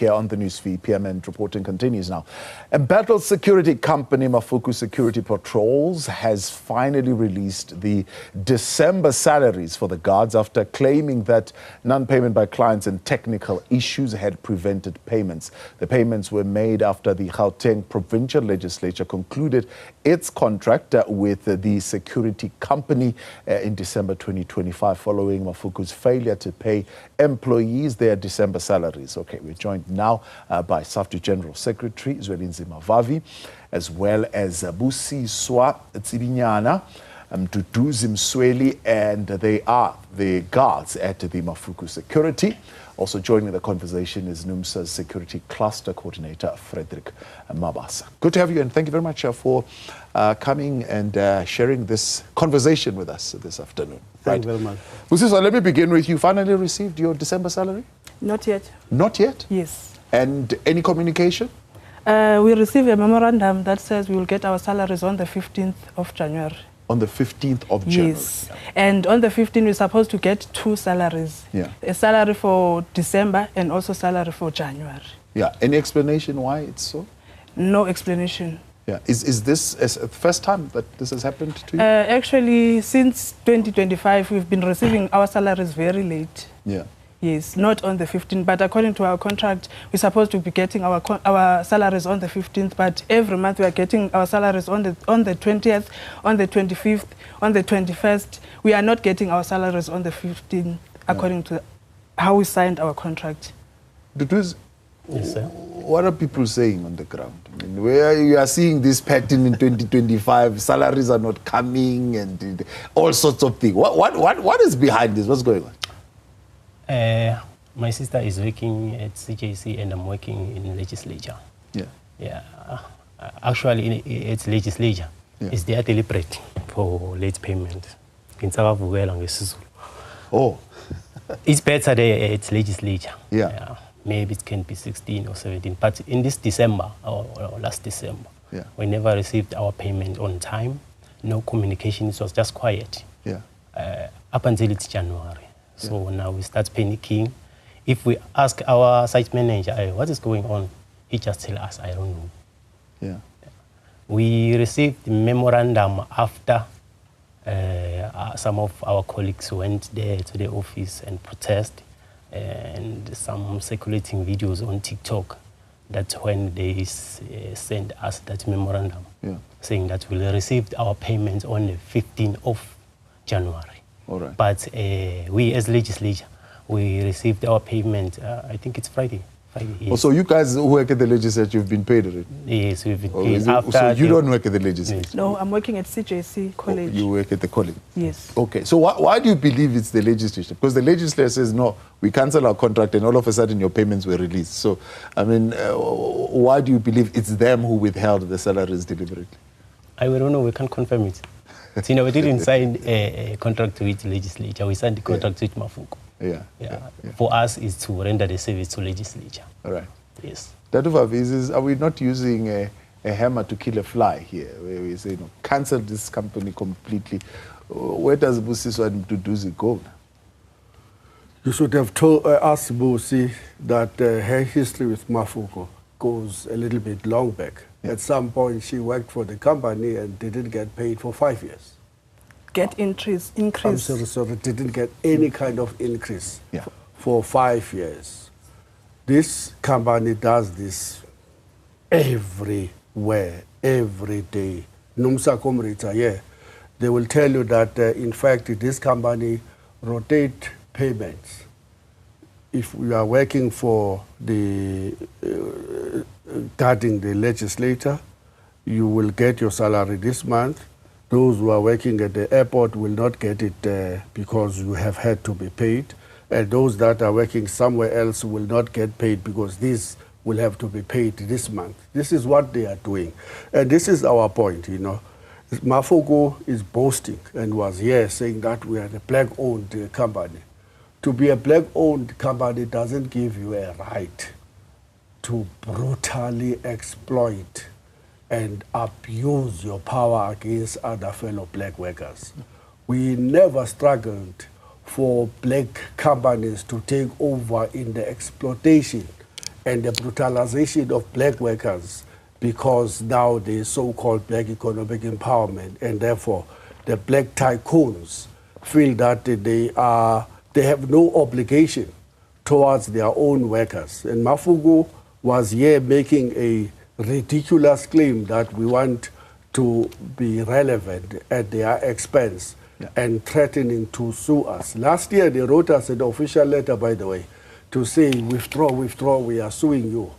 here on the Newsfeed. PMN reporting continues now. Embattled security company Mafuku Security Patrols has finally released the December salaries for the guards after claiming that non-payment by clients and technical issues had prevented payments. The payments were made after the Gauteng provincial legislature concluded its contract with the security company in December 2025 following Mafuku's failure to pay employees their December salaries. Okay, we're joined now by SAFTU General Secretary Zwelinzi Mavavi, as well as Busiswa Tsibinyana, Duduzi Msweli, and they are the guards at the Mafuku Security. Also joining the conversation is NUMSA's Security Cluster Coordinator, Frederick Mabasa. Good to have you, and thank you very much for coming and sharing this conversation with us this afternoon. Thank you very much. Busiswa, let me begin with you. Finally received your December salary? Not yet. Not yet? Yes. And any communication? We received a memorandum that says we will get our salaries on the 15th of January. On the 15th of January? Yes. And on the 15th, we're supposed to get 2 salaries. Yeah. A salary for December and also salary for January. Yeah. Any explanation why it's so? No explanation. Yeah. Is this the first time that this has happened to you? Actually, since 2025, we've been receiving our salaries very late. Yeah. Yes, not on the 15th, but according to our contract, we're supposed to be getting our salaries on the 15th, but every month we are getting our salaries on the 20th, on the 25th, on the 21st. We are not getting our salaries on the 15th, according to how we signed our contract. Because yes, sir. What are people saying on the ground? I mean, where you are seeing this pattern in 2025, salaries are not coming and all sorts of things. What is behind this? What's going on? My sister is working at CJC and I'm working in legislature. Yeah. Yeah. Actually, it's legislature. Yeah. It's there deliberate for late payment. Oh. It's better there, it's legislature. Yeah. Yeah. Maybe it can be 16 or 17. But in this December, or last December, yeah, we never received our payment on time. No communication. It was just quiet. Yeah. Up until it's January. So now we start panicking. If we ask our site manager, hey, what is going on? He just tells us, I don't know. Yeah. We received the memorandum after some of our colleagues went there to the office and protest, and some circulating videos on TikTok. That's when they sent us that memorandum, saying that we'll receive our payments on the 15th of January. All right. But we as legislature, we received our payment, I think it's Friday. Yes. Oh, so you guys who work at the legislature, you've been paid already? Yes, we've been paid. So you don't work at the legislature? No, I'm working at CJC College. Oh, you work at the college? Yes. Okay, so why do you believe it's the legislature? Because the legislature says, no, we cancel our contract and all of a sudden your payments were released. So, I mean, why do you believe it's them who withheld the salaries deliberately? I don't know, we can't confirm it. So, you know, we didn't sign a contract with the legislature. We signed the contract with Mafuku. Yeah. For us, is to render the service to legislature. All right. Yes. Are we not using a hammer to kill a fly here? Where we say, no, cancel this company completely. Where does Busiswa and Duduzi go now? You should have told asked Busi that her history with Mafuku goes a little bit long back. Yeah. At some point, she worked for the company and didn't get paid for 5 years. Get increase. I'm sorry, didn't get any kind of increase for 5 years. This company does this everywhere, every day. NUMSA Comrita, they will tell you that, in fact, this company rotate payments. If we are working for the guarding the legislator, you will get your salary this month. Those who are working at the airport will not get it because you have had to be paid. And those that are working somewhere else will not get paid because these will have to be paid this month. This is what they are doing. And this is our point, you know. Mafuku is boasting and was here saying that we are a black-owned company. To be a black-owned company doesn't give you a right to brutally exploit and abuse your power against other fellow black workers. We never struggled for black companies to take over in the exploitation and the brutalization of black workers, because now the so-called black economic empowerment, and therefore the black tycoons feel that they have no obligation towards their own workers. And Mafugo was here making a ridiculous claim that we want to be relevant at their expense, and threatening to sue us. Last year, they wrote us an official letter, by the way, to say, withdraw, withdraw, we are suing you.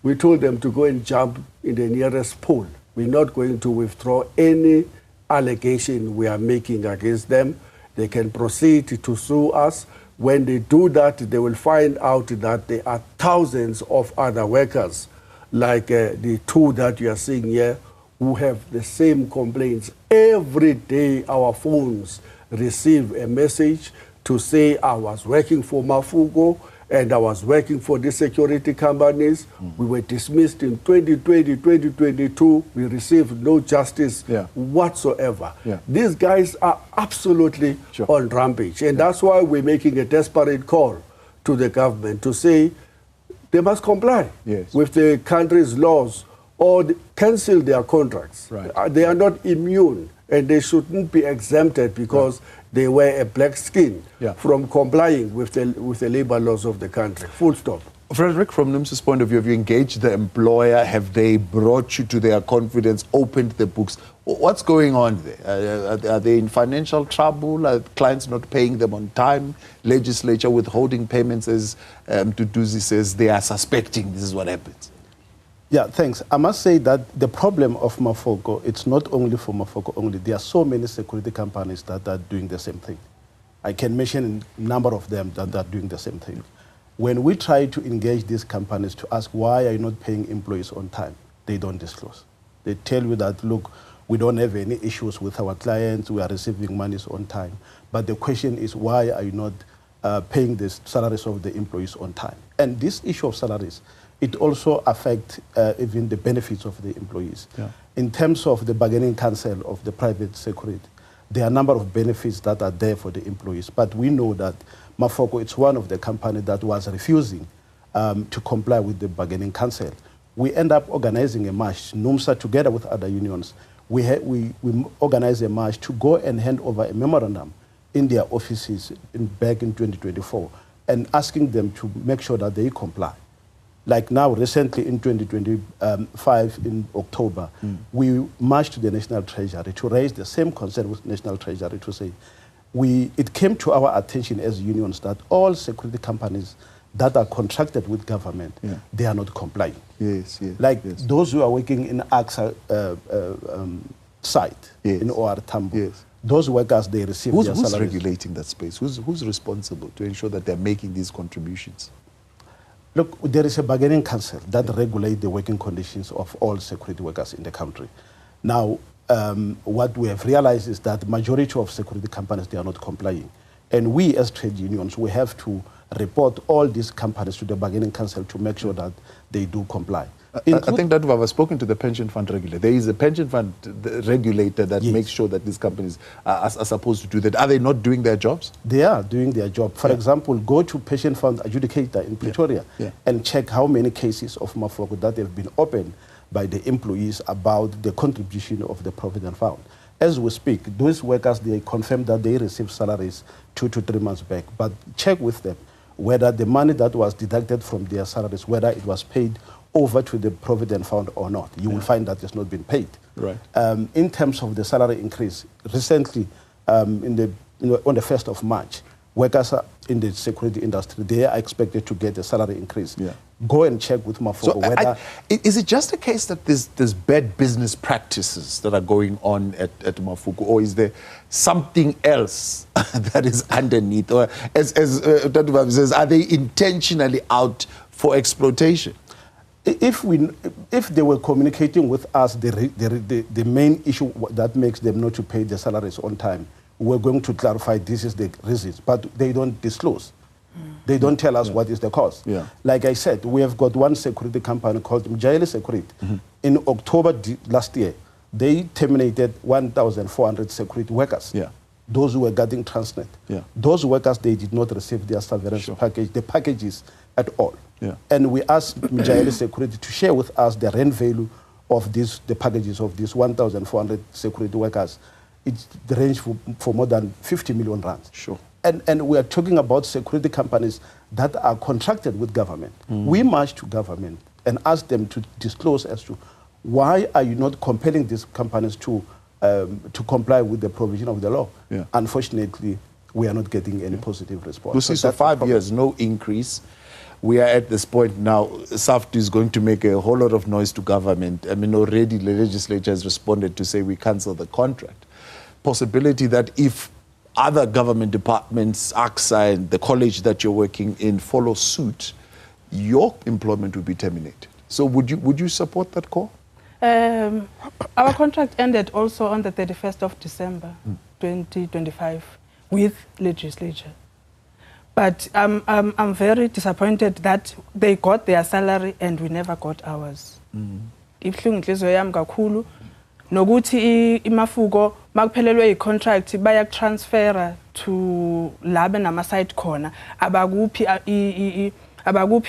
We told them to go and jump in the nearest pool. We're not going to withdraw any allegation we are making against them. They can proceed to sue us. When they do that, they will find out that there are thousands of other workers, like the two that you are seeing here, who have the same complaints. Every day our phones receive a message to say, I was working for Mafugo and I was working for the security companies. We were dismissed in 2020, 2022. We received no justice whatsoever. These guys are absolutely on rampage. And that's why we're making a desperate call to the government to say they must comply with the country's laws or cancel their contracts. They are not immune, and they shouldn't be exempted because they wear a black skin from complying with the labor laws of the country. Full stop. Frederick, from NUMSA's point of view, have you engaged the employer? Have they brought you to their confidence, opened the books? What's going on there? Are they in financial trouble? Are clients not paying them on time? Legislature withholding payments, as Duduzi says, they are suspecting this is what happens. Yeah, thanks. I must say that the problem of Mafugo, it's not only for Mafugo only. There are so many security companies that are doing the same thing. I can mention a number of them that are doing the same thing. When we try to engage these companies to ask why are you not paying employees on time, they don't disclose. They tell you that, look, we don't have any issues with our clients, we are receiving monies on time. But the question is, why are you not paying the salaries of the employees on time? And this issue of salaries, it also affects even the benefits of the employees. In terms of the bargaining council of the private security, there are a number of benefits that are there for the employees. But we know that Mafugo, it's one of the companies that was refusing to comply with the bargaining council. We end up organizing a march, NUMSA together with other unions. We organized a march to go and hand over a memorandum in their offices back in 2024 and asking them to make sure that they comply. Like now, recently in 2025, in October, we marched to the National Treasury to raise the same concern with National Treasury to say, it came to our attention as unions that all security companies that are contracted with government, they are not complying. Those who are working in AXA site in OR Tambo, those workers, they receive their salaries. Who's regulating that space? Who's responsible to ensure that they're making these contributions? Look, there is a bargaining council that regulates the working conditions of all security workers in the country. Now, what we have realized is that the majority of security companies, they are not complying. And we as trade unions, we have to report all these companies to the bargaining council to make sure that they do comply. I think that I've spoken to the pension fund regulator. There is a pension fund regulator that makes sure that these companies are supposed to do that. Are they not doing their jobs? They are doing their job. For example, go to pension fund adjudicator in Pretoria and check how many cases of Mafugo that have been opened by the employees about the contribution of the provident fund. As we speak, those workers, they confirm that they received salaries 2 to 3 months back, but check with them whether the money that was deducted from their salaries, whether it was paid over to the provident fund or not. You will find that it's not been paid. In terms of the salary increase, recently, on the 1st of March, workers in the security industry, they are expected to get a salary increase. Go and check with Mafugo whether... Is it just a case that there's bad business practices that are going on at Mafugo, or is there something else that is underneath? Or as Tatuba says, are they intentionally out for exploitation? If they were communicating with us, the main issue that makes them not to pay the salaries on time, we're going to clarify this is the reasons, but they don't disclose. They don't tell us what is the cause. Like I said, we have got one security company called Mjaili Security. In October last year, they terminated 1,400 security workers. Those who were getting Transnet. Those workers, they did not receive their severance package. The packages at all. Yeah. And we asked Mjayeli Security to share with us the rent value of the packages of these 1,400 security workers. It's the range for more than 50 million rands. Sure. And we are talking about security companies that are contracted with government. We march to government and ask them to disclose as to why are you not compelling these companies to comply with the provision of the law. Yeah. Unfortunately, we are not getting any positive response. You see, so 5 years, no increase. We are at this point now, SAFT is going to make a whole lot of noise to government. I mean, already the legislature has responded to say we cancel the contract. Possibility that if other government departments, AXA and the college that you're working in follow suit, your employment will be terminated. So would you support that call? Our contract ended also on the 31st of December 2025 with legislature. But I'm very disappointed that they got their salary and we never got ours. Ibuhlungu inhliziyo yami kakhulu nokuthi imafuko makuphelelwe i-contract bayakutransfera to labe nama-site khona abakuphi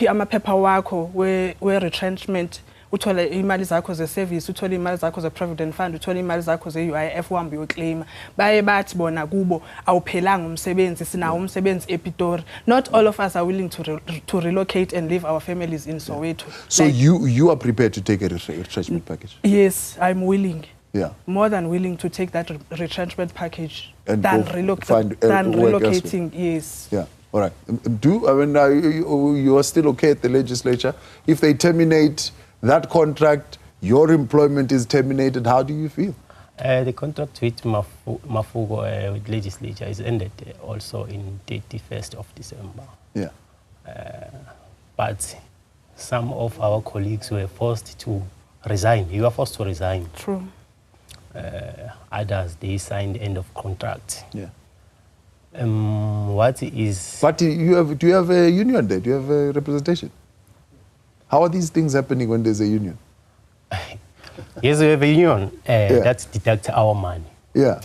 amaphepha wakho we-retrenchment uthole imali zakho ze-service, uthole imali zakho ze-provident fund, uthole imali zakho ze-UIF uhambe uyoclaima. Baye bathi bona kubo awuphelanga umsebenzi, sinawo umsebenzi ePitori. Not all of us are willing to relocate and leave our families in Soweto. So like, you are prepared to take a retrenchment package? Yes, I'm willing. Yeah. More than willing to take that retrenchment package and than relocating. Yes. Yeah. All right. You are still okay at the legislature if they terminate that contract, your employment is terminated. How do you feel? The contract with Mafugo with legislature is ended also in 31st of December. Yeah. But some of our colleagues were forced to resign. You are forced to resign. True. Others, they signed end of contract. Yeah. What is... But do you have a union there? Do you have a representation? How are these things happening when there's a union? Yes, we have a union that deducts our money. Yeah.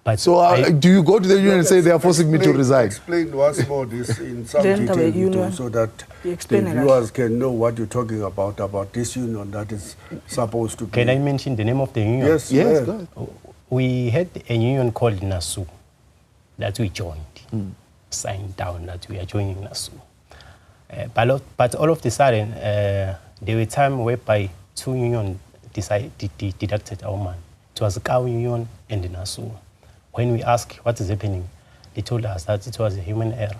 But so do you go to the union and say they are forcing me to resign? Explain once more this in some detail so that the viewers can know what you're talking about this union that is supposed to be. Can I mention the name of the union? Yes, yes. Go ahead. We had a union called NASU that we joined, signed down that we are joining NASU. But all of a sudden, there were times whereby two unions deducted our money. It was Cow Union and NASU. When we asked what is happening, they told us that it was a human error.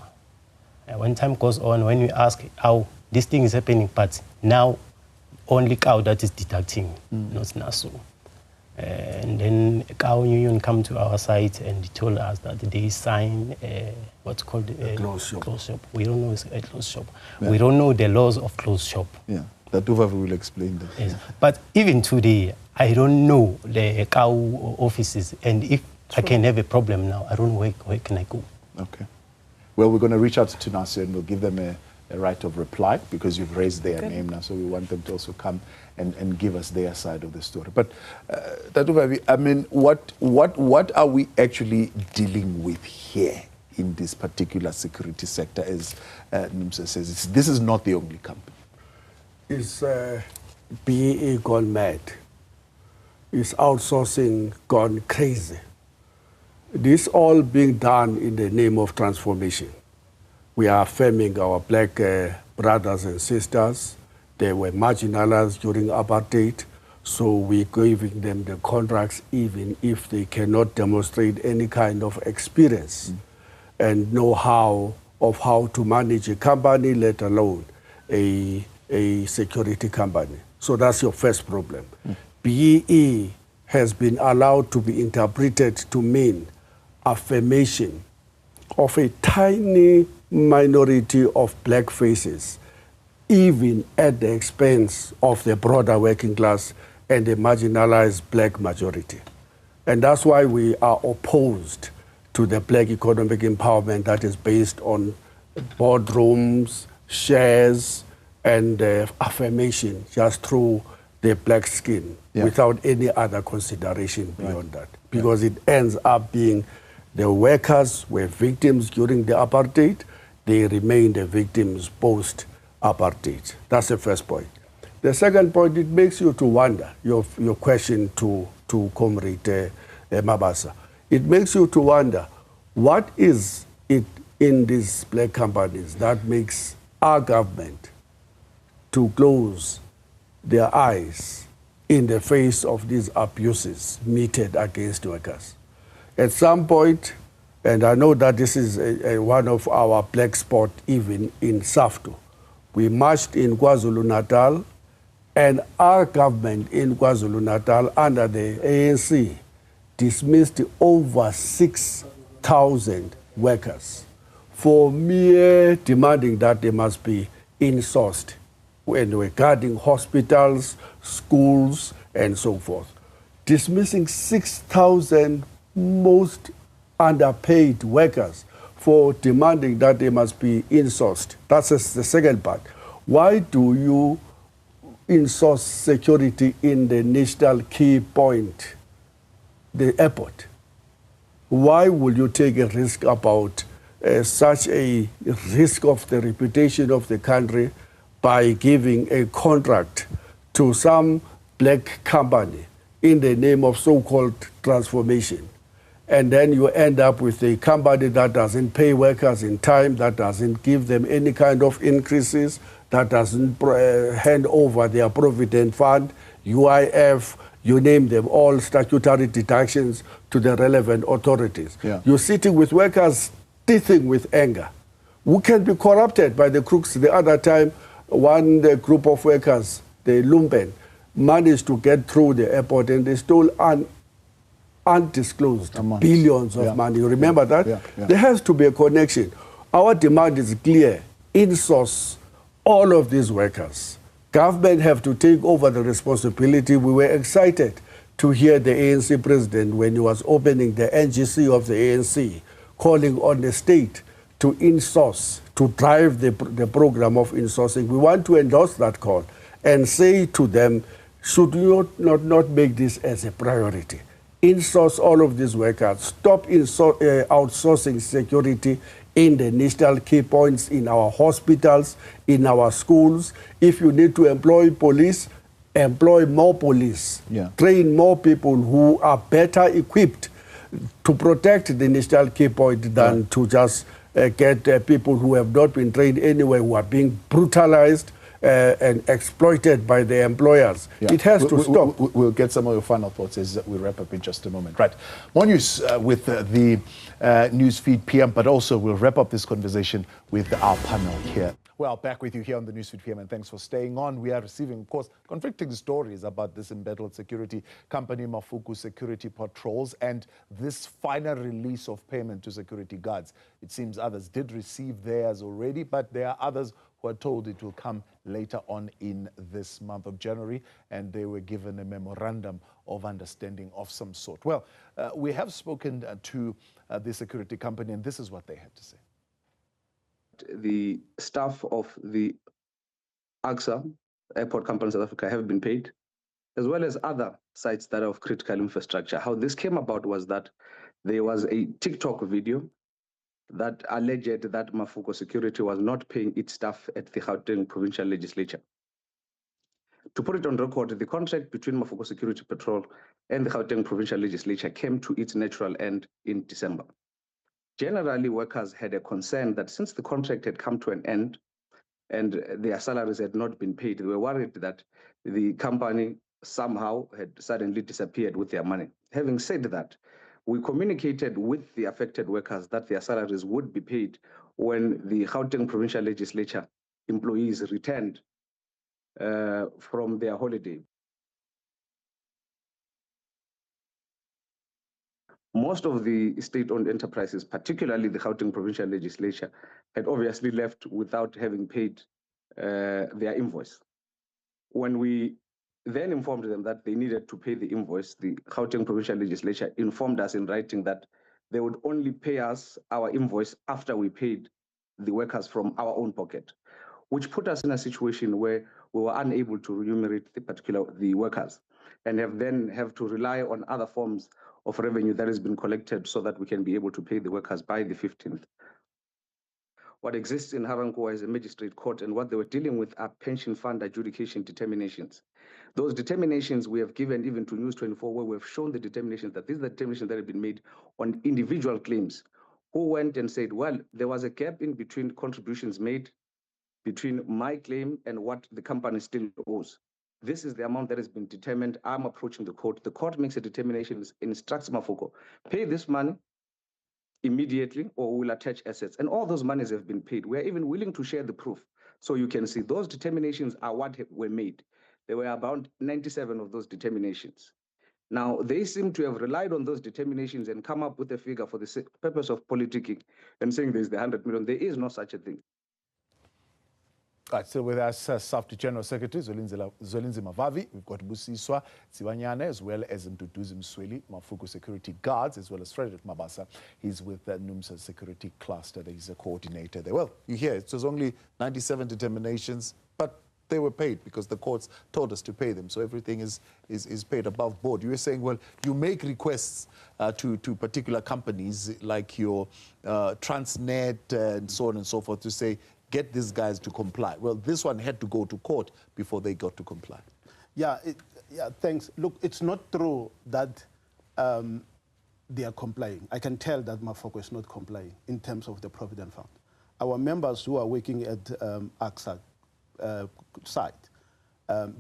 When time goes on, when we ask how this thing is happening, but now only Cow that is deducting, not NASU. And then Cow Union come to our site and told us that they signed what's called a closed shop. We don't know it's a closed shop. Yeah. We don't know the laws of closed shop. Yeah, that Uvavi will explain that. Yes. But even today, I don't know the Cow offices, and if I can have a problem now, I don't know where can I go. Okay. Well, we're going to reach out to NASU and we'll give them a right of reply because you've raised their name now, so we want them to also come and give us their side of the story. But Tatuvavi, I mean, what are we actually dealing with here in this particular security sector? As Nimsa says, this is not the only company. It's BEE gone mad. It's outsourcing gone crazy. This all being done in the name of transformation. We are affirming our black brothers and sisters. They were marginalized during apartheid, so we're giving them the contracts even if they cannot demonstrate any kind of experience and know-how of how to manage a company, let alone a security company. So that's your first problem. BEE has been allowed to be interpreted to mean affirmation of a tiny minority of black faces, even at the expense of the broader working class and the marginalized black majority. And that's why we are opposed to the black economic empowerment that is based on boardrooms, shares, and affirmation just through the black skin without any other consideration beyond that. Because it ends up being the workers were victims during the apartheid, they remain the victims post apartheid. That's the first point. The second point, it makes you to wonder, your question to Comrade Mabasa. It makes you to wonder, what is it in these black companies that makes our government to close their eyes in the face of these abuses meted against workers? At some point, and I know that this is one of our black spots even in SAFTO, we marched in KwaZulu-Natal, and our government in KwaZulu-Natal under the ANC dismissed over 6,000 workers for mere demanding that they must be insourced when regarding hospitals, schools, and so forth. Dismissing 6,000 most underpaid workers for demanding that they must be insourced. That's the second part. Why do you insource security in the national key point, the airport? Why will you take a risk about such a risk of the reputation of the country by giving a contract to some black company in the name of so-called transformation? And then you end up with a company that doesn't pay workers in time, that doesn't give them any kind of increases, that doesn't hand over their provident fund, UIF, you name them, all statutory deductions to the relevant authorities. Yeah. You're sitting with workers teething with anger, who can be corrupted by the crooks. The other time, one group of workers, the Lumpen, managed to get through the airport and they stole undisclosed billions of money. You remember that? Yeah. There has to be a connection. Our demand is clear. Insource all of these workers. Government have to take over the responsibility. We were excited to hear the ANC president when he was opening the NGC of the ANC, calling on the state to insource, to drive the program of insourcing. We want to endorse that call and say to them, should you not make this as a priority? Insource all of these workers. Stop outsourcing security in the national key points, in our hospitals, in our schools. If you need to employ police, employ more police. Yeah. Train more people who are better equipped to protect the national key point than to just get people who have not been trained anywhere, who are being brutalized and exploited by the employers. Yeah. It has to stop. We'll get some of your final thoughts as we wrap up in just a moment. Right. More news with the Newsfeed PM, but also we'll wrap up this conversation with our panel here. Well, back with you here on the Newsfeed PM, and thanks for staying on. We are receiving, of course, conflicting stories about this embattled security company, Mafuku Security Patrols, and this final release of payment to security guards. It seems others did receive theirs already, but there are others who are told it will come later on in this month of January, and they were given a memorandum of understanding of some sort. Well, we have spoken to the security company, and this is what they had to say. The staff of the AXA, Airport Company South Africa, have been paid, as well as other sites that are of critical infrastructure. How this came about was that there was a TikTok video that alleged that Mafuku Security was not paying its staff at the Gauteng Provincial Legislature. To put it on record, the contract between Mafuku Security Patrol and the Gauteng Provincial Legislature came to its natural end in December. Generally, workers had a concern that since the contract had come to an end and their salaries had not been paid, they were worried that the company somehow had suddenly disappeared with their money. Having said that, we communicated with the affected workers that their salaries would be paid when the Gauteng Provincial Legislature employees returned from their holiday. Most of the state-owned enterprises, particularly the Gauteng Provincial Legislature, had obviously left without having paid their invoice. When we then informed them that they needed to pay the invoice, the Gauteng Provincial Legislature informed us in writing that they would only pay us our invoice after we paid the workers from our own pocket, which put us in a situation where we were unable to remunerate the workers, and have to rely on other forms of revenue that has been collected so that we can be able to pay the workers by the 15th. What exists in Harankoa is a magistrate court, and what they were dealing with are pension fund adjudication determinations. Those determinations we have given even to News 24, where we have shown the determinations that these are the determinations that have been made on individual claims, who went and said, well, there was a gap in between contributions made between my claim and what the company still owes. This is the amount that has been determined. I'm approaching the court. The court makes a determination, instructs Mafoko, pay this money immediately or we'll attach assets. And all those monies have been paid. We're even willing to share the proof. So you can see those determinations are what were made. There were about 97 of those determinations. Now, they seem to have relied on those determinations and come up with a figure for the purpose of politicking and saying there's the 100 million. There is no such a thing. Right, so with us, SAFTU General Secretary Zwelinzima Mavavi, we've got Busiswa Tsiwanyane, as well as Mduduzi Msweli, Mafuku Security Guards, as well as Frederick Mabasa. He's with the NUMSA Security Cluster. He's a coordinator there. Well, you hear it was only 97 determinations, but they were paid because the courts told us to pay them. So everything is paid above board. You were saying, well, you make requests to particular companies like your Transnet and so on and so forth to say, get these guys to comply. Well, this one had to go to court before they got to comply. Yeah, thanks. Look, it's not true that they are complying. I can tell that Mafoko is not complying in terms of the Provident Fund. Our members who are working at AXA site,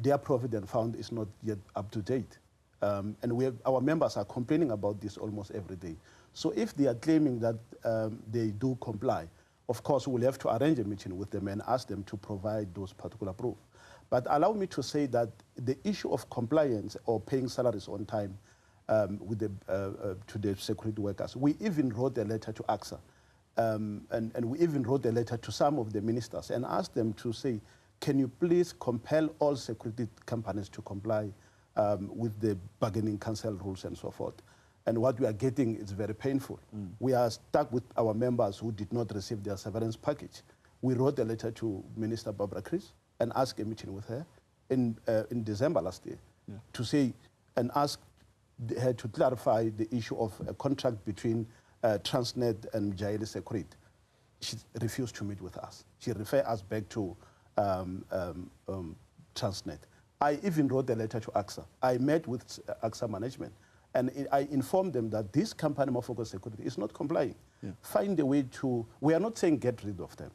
their Provident Fund is not yet up to date. And our members are complaining about this almost every day. So if they are claiming that they do comply, of course, we'll have to arrange a meeting with them and ask them to provide those particular proof. But allow me to say that the issue of compliance or paying salaries on time with to the security workers, we even wrote a letter to AXA, and we even wrote a letter to some of the ministers and asked them to say, can you please compel all security companies to comply with the bargaining council rules and so forth. And what we are getting is very painful. We are stuck with our members who did not receive their severance package. We wrote a letter to Minister Barbara Chris and asked a meeting with her in December last year to say and ask her to clarify the issue of a contract between Transnet and Jaili Security. She refused to meet with us. She referred us back to Transnet. I even wrote a letter to AXA. I met with AXA management. And I informed them that this company, Mafoko Security, is not complying. Find a way to, we are not saying get rid of them.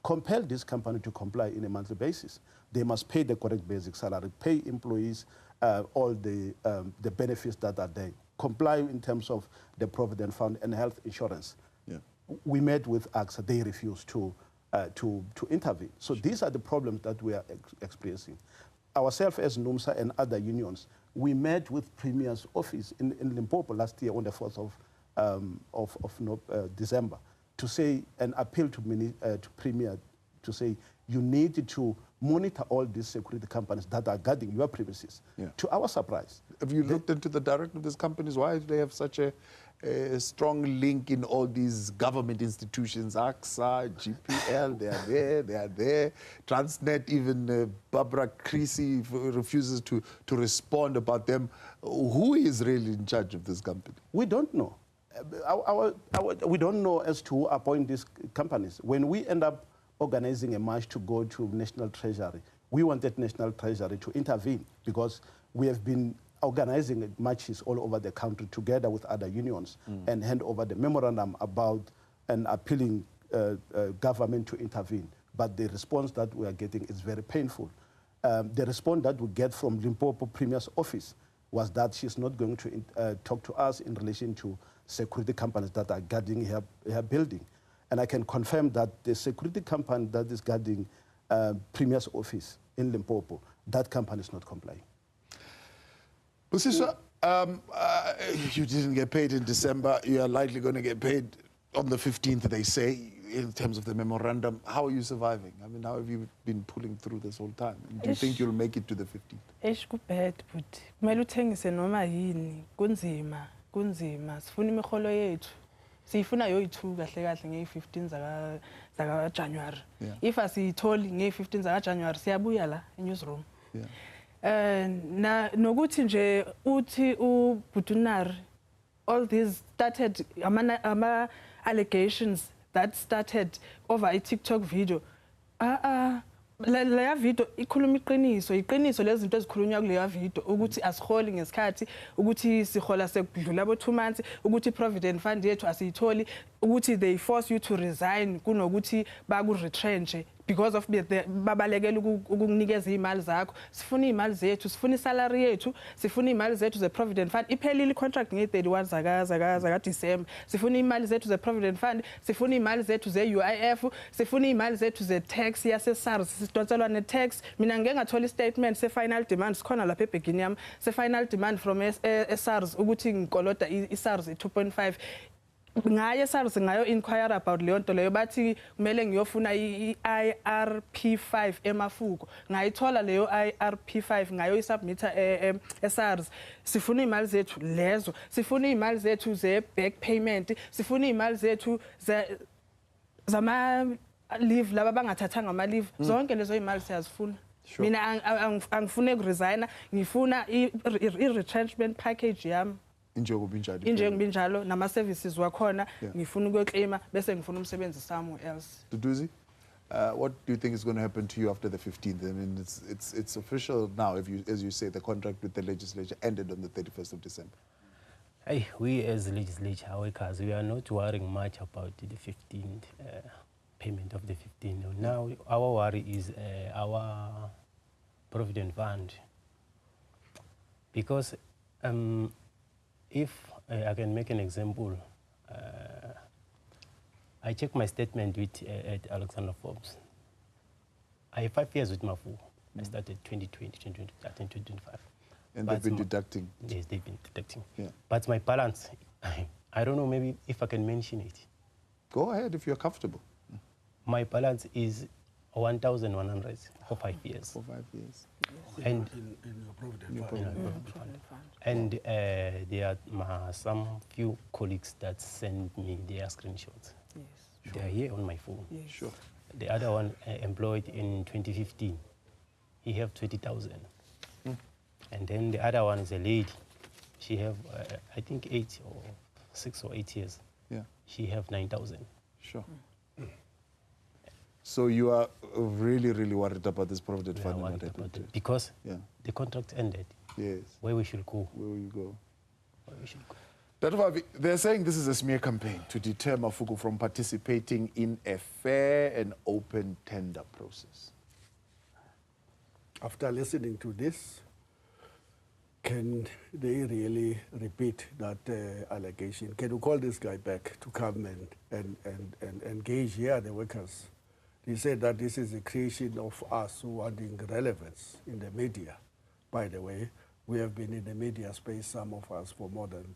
Compel this company to comply in a monthly basis. They must pay the correct basic salary, pay employees all the benefits that are there, comply in terms of the Provident Fund and health insurance. We met with AXA, they refused to intervene. So these are the problems that we are experiencing. Ourselves as NUMSA and other unions, we met with Premier's office in Limpopo last year on the 4th of December to say and appeal to Premier to say you need to monitor all these security companies that are guarding your premises. To our surprise. Have you looked into the direction of these companies? Why do they have such a strong link in all these government institutions? AXA, GPL, they are there. Transnet, even Barbara Creasy refuses to respond about them. Who is really in charge of this company? We don't know. We don't know as to who appoint these companies. When we end up organizing a march to go to National Treasury, we wanted National Treasury to intervene because we have been organizing marches all over the country together with other unions and hand over the memorandum about and appealing government to intervene. But the response that we are getting is very painful. The response that we get from Limpopo Premier's office was that she's not going to talk to us in relation to security companies that are guarding her building. And I can confirm that the security company that is guarding Premier's office in Limpopo, that company is not complying. Busiswa, you didn't get paid in December. You are likely going to get paid on the 15th, they say, in terms of the memorandum. How are you surviving? I mean, how have you been pulling through this whole time? Do you think you'll make it to the 15th? Eish kubad but kumele uthengise noma yini kunzima sifuna imiholo yethu sifuna yoyi2 kahle kahle nge15 zaka January if asiyitholi nge15 zaka January siyabuya la eNewzroom na nokuthi nje uthi uBudunar all these started ama allegations that started over a TikTok video. Leya video ikhuluma iqiniso lezi zinto ezikhulunywa kuleya video ukuthi asiholi ngesikhathi ukuthi sihola sekudlula abo 2 months ukuthi provident fund yethu asiyitholi ukuthi they force you to resign kunokuthi baku retrench because of babalekela ukukunikeza imali zakho. Sifuna imali zethu, sifuna isalary yethu, sifuna imali zethu ze provident fund. Iphelile contract nge31 zaka December. Sifuna imali zethu ze provident fund, sifuna imali zethu ze UIF, sifuna imali zethu ze tax yase SARS. Sidonselwa ne tax. Mina ngeke ngathola statement se final demand sikhona lapha ebhegini yami. Se final demand from SARS ukuthi ngikolota iSARS 2.5. Ngaye SARS ngayo inquire about leyo nto leyo bathi kumele ngiyofuna iIRP5 emafuko ngayithola leyo IRP5 ngayo isubmita SARS. Sifuna imali zethu lezo, sifuna imali zethu ze back payment, sifuna imali zethu zama leave laba bangathathanga ama leave. Zonke lezo imali siyazifuna. Mina angifune ukuresigna, ngifuna i-retrenchment package yami. Injengoba njalo nama services wakhona ngifuna ukuyoclaima bese ngifuna umsebenzi somewhere else. Duduzi, what do you think is going to happen to you after the 15th? I mean, it's official now, as you say, the contract with the legislature ended on the 31st of December. Hey, we as legislature workers, we are not worrying much about the 15th payment of the 15th. Now our worry is our provident fund, because if I can make an example, I check my statement with at Alexander Forbes. I have 5 years with Mafu. I started 2020, 2025. And they've been deducting? Yes, they've been deducting. Yeah. But my balance, I don't know, maybe if I can mention it. Go ahead if you're comfortable. My balance is 1,100 for 5 years. For 5 years. And in your provident fund. And there are some few colleagues that send me their screenshots. Yes. Sure. They are here on my phone. Yes. Sure. The other one employed in 2015, he have 20,000. And then the other one is a lady. She have, I think 6 or 8 years. Yeah. She have 9,000. Sure. So you are really, really worried about this provident fund? Worried about it because the contract ended. Yes. Where we should go. Where will you go? Where we should go. They're saying this is a smear campaign to deter Mafuku from participating in a fair and open tender process. After listening to this, can they really repeat that allegation? Can you call this guy back to come and engage here the workers? He said that this is a creation of us wanting relevance in the media. By the way, we have been in the media space, some of us, for more than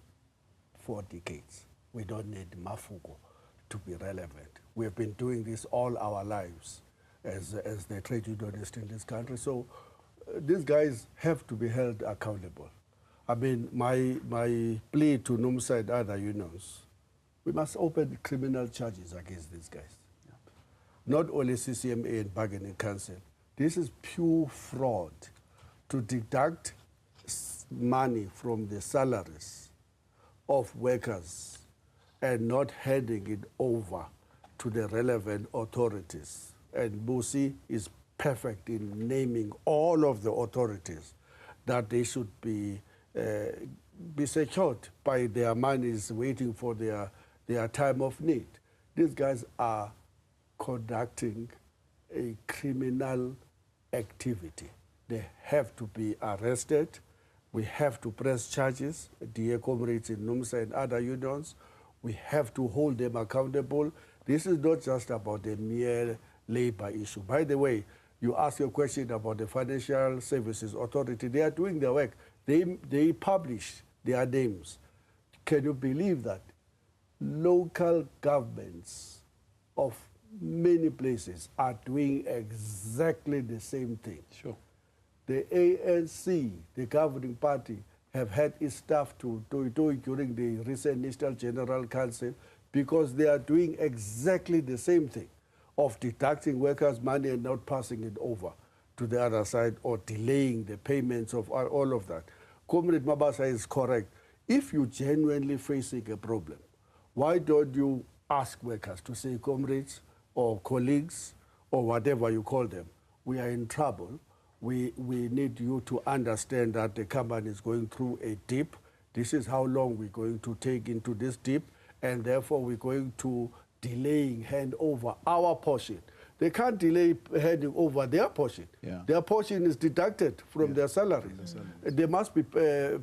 4 decades. We don't need Mafuko to be relevant. We have been doing this all our lives as the trade unionists in this country. So these guys have to be held accountable. I mean, my plea to NUMSA and other unions, we must open criminal charges against these guys. Not only CCMA and Bargaining Council. This is pure fraud to deduct money from the salaries of workers and not handing it over to the relevant authorities. And Busi is perfect in naming all of the authorities that they should be secured by their monies waiting for their time of need. These guys are conducting a criminal activity. They have to be arrested. We have to press charges, dear comrades in NUMSA and other unions. We have to hold them accountable. This is not just about the mere labor issue. By the way, you ask a question about the Financial Services Authority. They are doing their work. They publish their names. Can you believe that? Local governments of many places are doing exactly the same thing. Sure. The ANC, the governing party, have had its staff to do it during the recent National General Council because they are doing exactly the same thing of deducting workers' money and not passing it over to the other side or delaying the payments of all of that. Comrade Mabasa is correct. If you're genuinely facing a problem, why don't you ask workers to say, comrades or colleagues or whatever you call them, we are in trouble. We need you to understand that the company is going through a dip. This is how long we're going to take into this dip, and therefore we're going to delaying hand over our portion. They can't delay handing over their portion. Yeah. Their portion is deducted from their salaries. They must be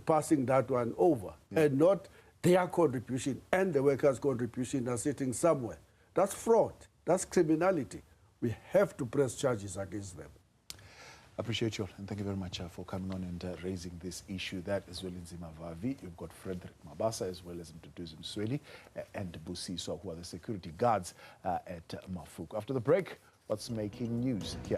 passing that one over, and not their contribution and the workers' contribution are sitting somewhere. That's fraud. That's criminality. We have to press charges against them. Appreciate you all, and thank you very much for coming on and raising this issue. That as well in Zimavavi, you've got Frederick Mabasa as well as Mduduzi Msweli and Busiso, who are the security guards at Mafoko. After the break, what's making news here?